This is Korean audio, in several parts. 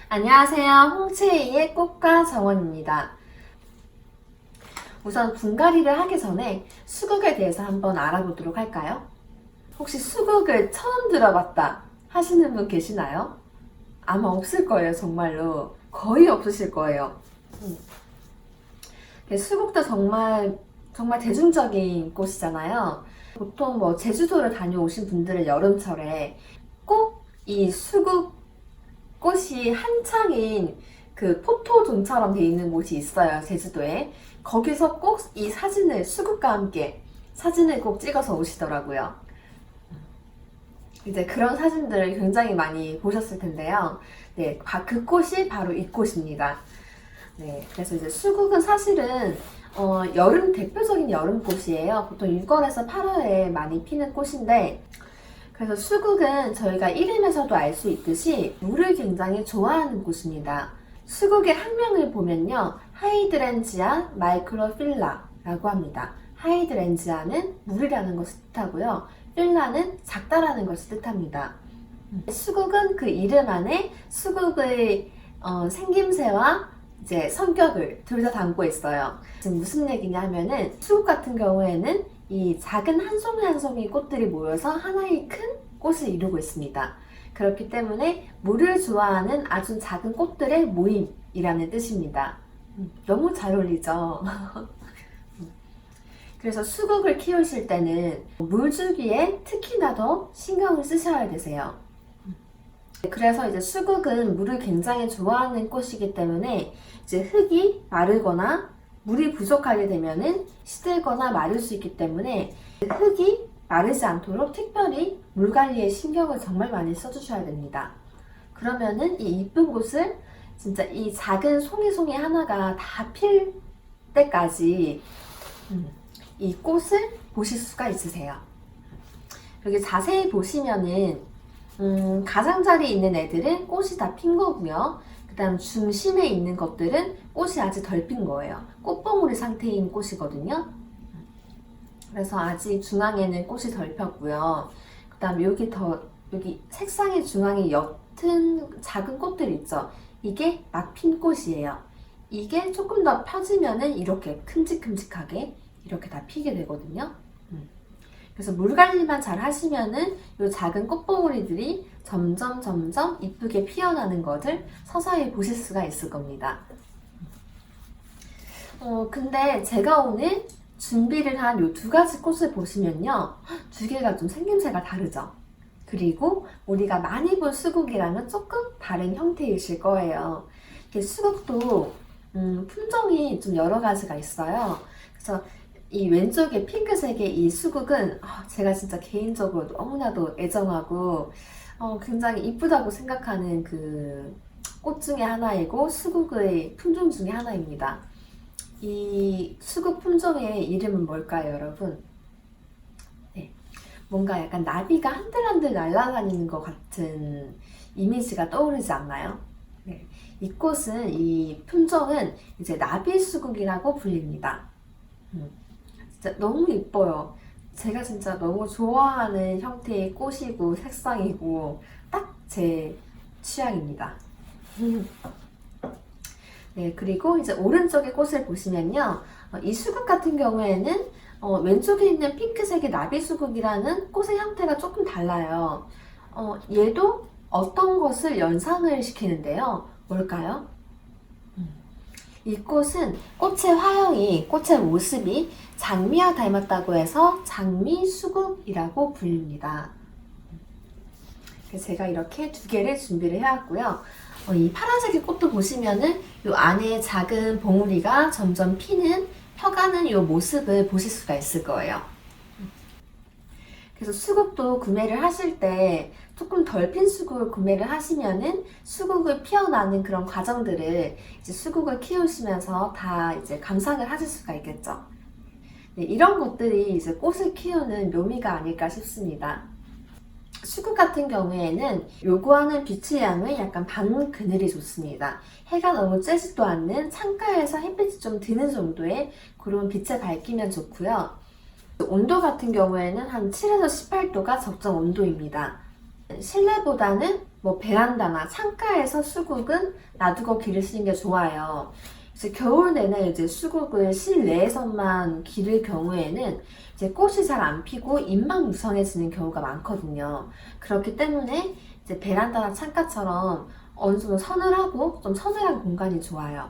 안녕하세요. 홍채이의 꽃과 정원입니다. 우선 분갈이를 하기 전에 수국에 대해서 한번 알아보도록 할까요? 혹시 수국을 처음 들어봤다 하시는 분 계시나요? 아마 없을 거예요, 정말로. 거의 없으실 거예요. 수국도 정말 대중적인 꽃이잖아요. 보통 제주도를 다녀오신 분들은 여름철에 꼭 이 수국 꽃이 한창인 그 포토존처럼 돼 있는 곳이 있어요, 제주도에. 거기서 꼭 이 사진을, 수국과 함께 사진을 꼭 찍어서 오시더라고요. 이제 그런 사진들을 굉장히 많이 보셨을 텐데요. 네, 그 꽃이 바로 이 꽃입니다. 네, 그래서 이제 수국은 사실은 대표적인 여름꽃이에요. 보통 6월에서 8월에 많이 피는 꽃인데, 그래서 수국은 저희가 이름에서도 알 수 있듯이 물을 굉장히 좋아하는 꽃입니다. 수국의 학명을 보면요, 하이드렌지아 마이크로필라라고 합니다. 하이드렌지아는 물이라는 것을 뜻하고요, 필라는 작다라는 것을 뜻합니다. 수국은 그 이름 안에 수국의 생김새와 이제 성격을 둘 다 담고 있어요. 지금 무슨 얘기냐 하면은, 수국 같은 경우에는 이 작은 한 송이 한 송이 꽃들이 모여서 하나의 큰 꽃을 이루고 있습니다. 그렇기 때문에 물을 좋아하는 아주 작은 꽃들의 모임이라는 뜻입니다. 너무 잘 어울리죠? 그래서 수국을 키우실 때는 물주기에 특히나 더 신경을 쓰셔야 되세요. 그래서 이제 수국은 물을 굉장히 좋아하는 꽃이기 때문에 이제 흙이 마르거나 물이 부족하게 되면은 시들거나 마를 수 있기 때문에 흙이 마르지 않도록 특별히 물 관리에 신경을 정말 많이 써주셔야 됩니다. 그러면은 이 이쁜 꽃을 진짜 이 작은 송이 하나가 다 필 때까지 이 꽃을 보실 수가 있으세요. 여기 자세히 보시면은 가장자리에 있는 애들은 꽃이 다 핀 거고요. 그 다음 중심에 있는 것들은 꽃이 아직 덜 핀 거예요. 꽃봉오리 상태인 꽃이거든요. 그래서 아직 중앙에는 꽃이 덜 폈고요. 그 다음 여기 색상이 중앙에 옅은 작은 꽃들 있죠. 이게 막 핀 꽃이에요. 이게 조금 더 펴지면은 이렇게 큼직큼직하게 이렇게 다 피게 되거든요. 그래서 물 관리만 잘 하시면은 이 작은 꽃봉오리들이 점점 이쁘게 피어나는 것을 서서히 보실 수가 있을 겁니다. 근데 제가 오늘 준비를 한 이 두 가지 꽃을 보시면요, 두 개가 좀 생김새가 다르죠. 그리고 우리가 많이 본 수국이랑은 조금 다른 형태이실 거예요. 수국도 품종이 좀 여러 가지가 있어요. 그래서 이 왼쪽에 핑크색의 이 수국은 제가 진짜 개인적으로 너무나도 애정하고 굉장히 이쁘다고 생각하는 그 꽃 중에 하나이고 수국의 품종 중에 하나입니다. 이 수국 품종의 이름은 뭘까요, 여러분? 네, 뭔가 약간 나비가 한들한들 날아다니는 것 같은 이미지가 떠오르지 않나요? 네, 이 꽃은, 이 품종은 이제 나비수국이라고 불립니다. 진짜 너무 이뻐요. 제가 진짜 너무 좋아하는 형태의 꽃이고 색상이고 딱 제 취향입니다. 네, 그리고 이제 오른쪽의 꽃을 보시면요, 이 수국 같은 경우에는 왼쪽에 있는 핑크색의 나비수국이라는 꽃의 형태가 조금 달라요. 얘도 어떤 것을 연상을 시키는데요. 뭘까요? 이 꽃은 꽃의 화형이, 꽃의 모습이 장미와 닮았다고 해서 장미수국이라고 불립니다. 그래서 제가 이렇게 두 개를 준비를 해왔고요. 이 파란색의 꽃도 보시면은 이 안에 작은 봉우리가 점점 펴가는 이 모습을 보실 수가 있을 거예요. 그래서 수국도 구매를 하실 때 조금 덜 핀 수국을 구매를 하시면은 수국을 피어나는 그런 과정들을 이제 수국을 키우시면서 다 이제 감상을 하실 수가 있겠죠. 네, 이런 것들이 이제 꽃을 키우는 묘미가 아닐까 싶습니다. 수국 같은 경우에는 요구하는 빛의 양은 약간 반 그늘이 좋습니다. 해가 너무 쬐지도 않는 창가에서 햇빛이 좀 드는 정도의 그런 빛에 밝히면 좋고요. 온도 같은 경우에는 한 7에서 18도가 적정 온도입니다. 실내보다는 뭐 베란다나 창가에서 수국은 놔두고 기르시는 게 좋아요. 이제 겨울 내내 이제 수국을 실내에서만 기를 경우에는 이제 꽃이 잘 안 피고 잎만 무성해지는 경우가 많거든요. 그렇기 때문에 이제 베란다나 창가처럼 어느 정도 서늘하고 좀 서늘한 공간이 좋아요.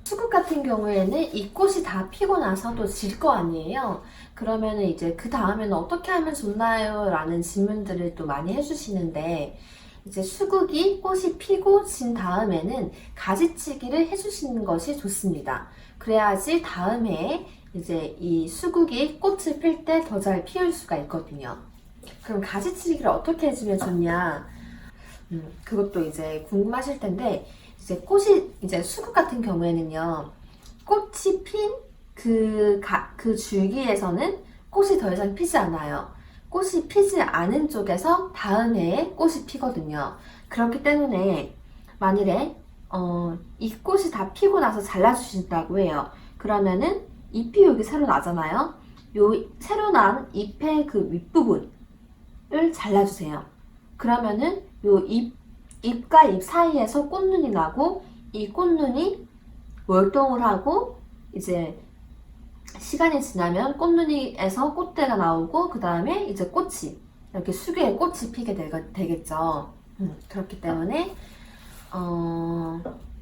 수국 같은 경우에는 이 꽃이 다 피고 나서도 질 거 아니에요. 그러면은 이제 그 다음에는 어떻게 하면 좋나요? 라는 질문들을 또 많이 해주시는데, 이제 수국이 꽃이 피고 진 다음에는 가지치기를 해주시는 것이 좋습니다. 그래야지 다음 해에 이제 이 수국이 꽃을 필 때 더 잘 피울 수가 있거든요. 그럼 가지치기를 어떻게 해주면 좋냐? 그것도 이제 궁금하실 텐데, 이제 꽃이, 이제 수국 같은 경우에는요, 꽃이 핀 그 줄기에서는 꽃이 더 이상 피지 않아요. 꽃이 피지 않은 쪽에서 다음 해에 꽃이 피거든요. 그렇기 때문에 만일에 이 꽃이 다 피고 나서 잘라주신다고 해요. 그러면은 잎이 여기 새로 나잖아요. 요 새로 난 잎의 그 윗부분을 잘라주세요. 그러면은 요 잎과 잎 사이에서 꽃눈이 나고, 이 꽃눈이 월동을 하고 이제 시간이 지나면 꽃눈이에서 꽃대가 나오고, 그 다음에 이제 꽃이 이렇게 수개에 꽃이 피게 되겠죠. 그렇기 때문에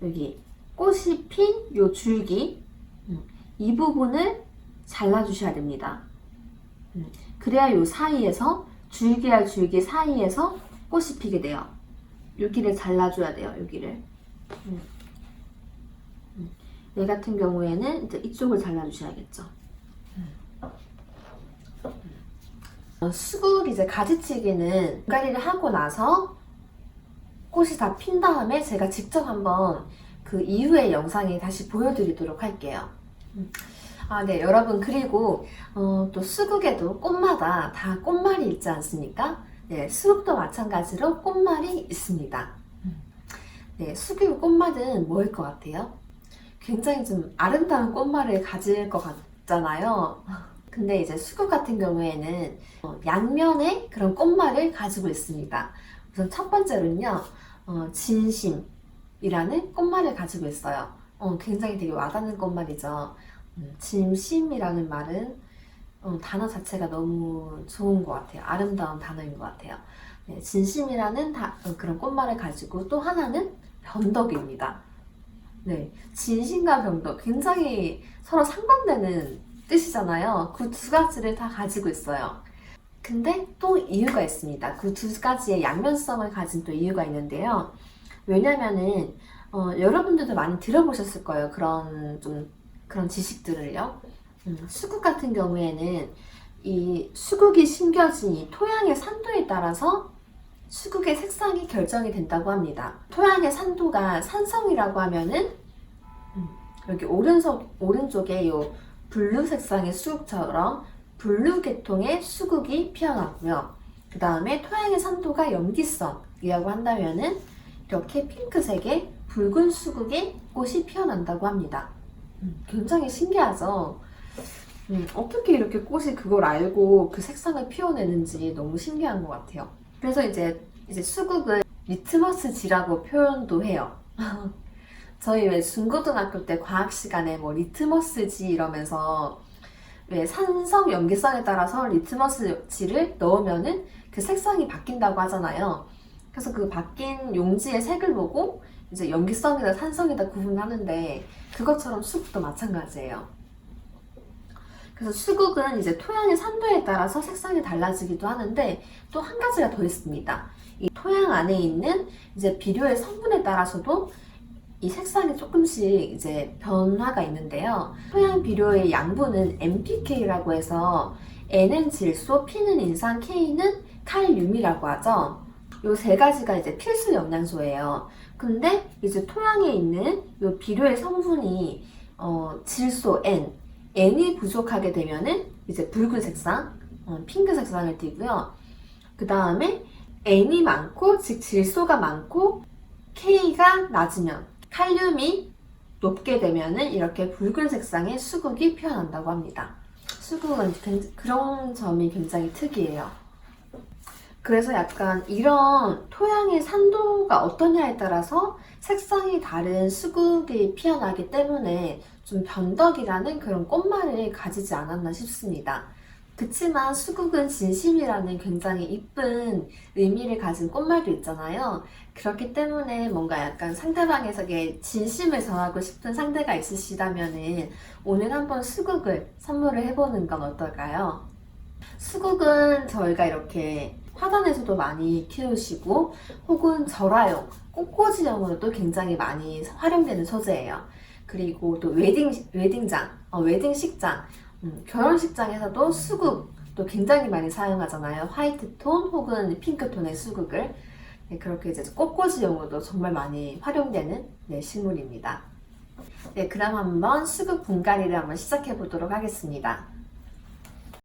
여기 꽃이 핀 요 줄기, 이 부분을 잘라주셔야 됩니다. 그래야 요 사이에서 줄기와 줄기 사이에서 꽃이 피게 돼요. 여기를 잘라줘야 돼요. 여기를. 얘 같은 경우에는 이제 이쪽을 잘라주셔야겠죠. 수국 이제 가지치기는 분갈이를 하고 나서 꽃이 다 핀 다음에 제가 직접 한번 그 이후의 영상에 다시 보여드리도록 할게요. 네, 여러분, 그리고 또 수국에도 꽃마다 다 꽃말이 있지 않습니까? 네, 수국도 마찬가지로 꽃말이 있습니다. 네, 수국 꽃말은 뭐일 것 같아요? 굉장히 좀 아름다운 꽃말을 가질 것 같잖아요. 근데 이제 수국 같은 경우에는 양면에 그런 꽃말을 가지고 있습니다. 우선 첫 번째로는요, 진심이라는 꽃말을 가지고 있어요. 굉장히 되게 와닿는 꽃말이죠. 진심이라는 말은 단어 자체가 너무 좋은 것 같아요. 아름다운 단어인 것 같아요. 네, 진심이라는 그런 꽃말을 가지고, 또 하나는 변덕입니다. 네, 진심과 변덕, 굉장히 서로 상반되는 뜻이잖아요. 그 두 가지를 다 가지고 있어요. 근데 또 이유가 있습니다. 그 두 가지의 양면성을 가진 또 이유가 있는데요. 왜냐면은 여러분들도 많이 들어보셨을 거예요. 그런 지식들을요. 수국 같은 경우에는 이 수국이 심겨진 이 토양의 산도에 따라서 수국의 색상이 결정이 된다고 합니다. 토양의 산도가 산성이라고 하면은 여기 오른쪽에 요 블루 색상의 수국처럼 블루 계통의 수국이 피어나고요. 그 다음에 토양의 산도가 염기성이라고 한다면은 이렇게 핑크색의 붉은 수국의 꽃이 피어난다고 합니다. 굉장히 신기하죠? 어떻게 이렇게 꽃이 그걸 알고 그 색상을 피워내는지 너무 신기한 것 같아요. 그래서 이제 수국을 리트머스지라고 표현도 해요. 저희 왜 중고등학교 때 과학 시간에 뭐 리트머스지 이러면서 왜 산성, 염기성에 따라서 리트머스지를 넣으면은 그 색상이 바뀐다고 하잖아요. 그래서 그 바뀐 용지의 색을 보고 이제 염기성이다 산성이다 구분하는데, 그것처럼 수국도 마찬가지예요. 그래서 수국은 이제 토양의 산도에 따라서 색상이 달라지기도 하는데, 또 한 가지가 더 있습니다. 이 토양 안에 있는 이제 비료의 성분에 따라서도 이 색상이 조금씩 이제 변화가 있는데요. 토양 비료의 양분은 NPK라고 해서 N은 질소, P는 인산, K는 칼륨이라고 하죠. 요 세 가지가 이제 필수 영양소예요. 근데 이제 토양에 있는 요 비료의 성분이 질소 N이 부족하게 되면은 이제 붉은 색상, 핑크 색상을 띠고요. 그 다음에 N이 많고, 즉 질소가 많고 K가 낮으면, 칼륨이 높게 되면은 이렇게 붉은 색상의 수국이 피어난다고 합니다. 수국은 그런 점이 굉장히 특이해요. 그래서 약간 이런 토양의 산도가 어떠냐에 따라서 색상이 다른 수국이 피어나기 때문에 좀 변덕이라는 그런 꽃말을 가지지 않았나 싶습니다. 그치만 수국은 진심이라는 굉장히 이쁜 의미를 가진 꽃말도 있잖아요. 그렇기 때문에 뭔가 약간 상대방에게 진심을 전하고 싶은 상대가 있으시다면은 오늘 한번 수국을 선물을 해보는 건 어떨까요? 수국은 저희가 이렇게 화단에서도 많이 키우시고 혹은 절화용, 꽃꽂이용으로도 굉장히 많이 활용되는 소재예요. 그리고 또 웨딩장, 웨딩식장, 결혼식장에서도 수국도 굉장히 많이 사용하잖아요. 화이트톤 혹은 핑크톤의 수국을. 네, 그렇게 이제 꽃꽂이용으로도 정말 많이 활용되는 네, 식물입니다. 네, 그럼 한번 수국 분갈이를 한번 시작해 보도록 하겠습니다.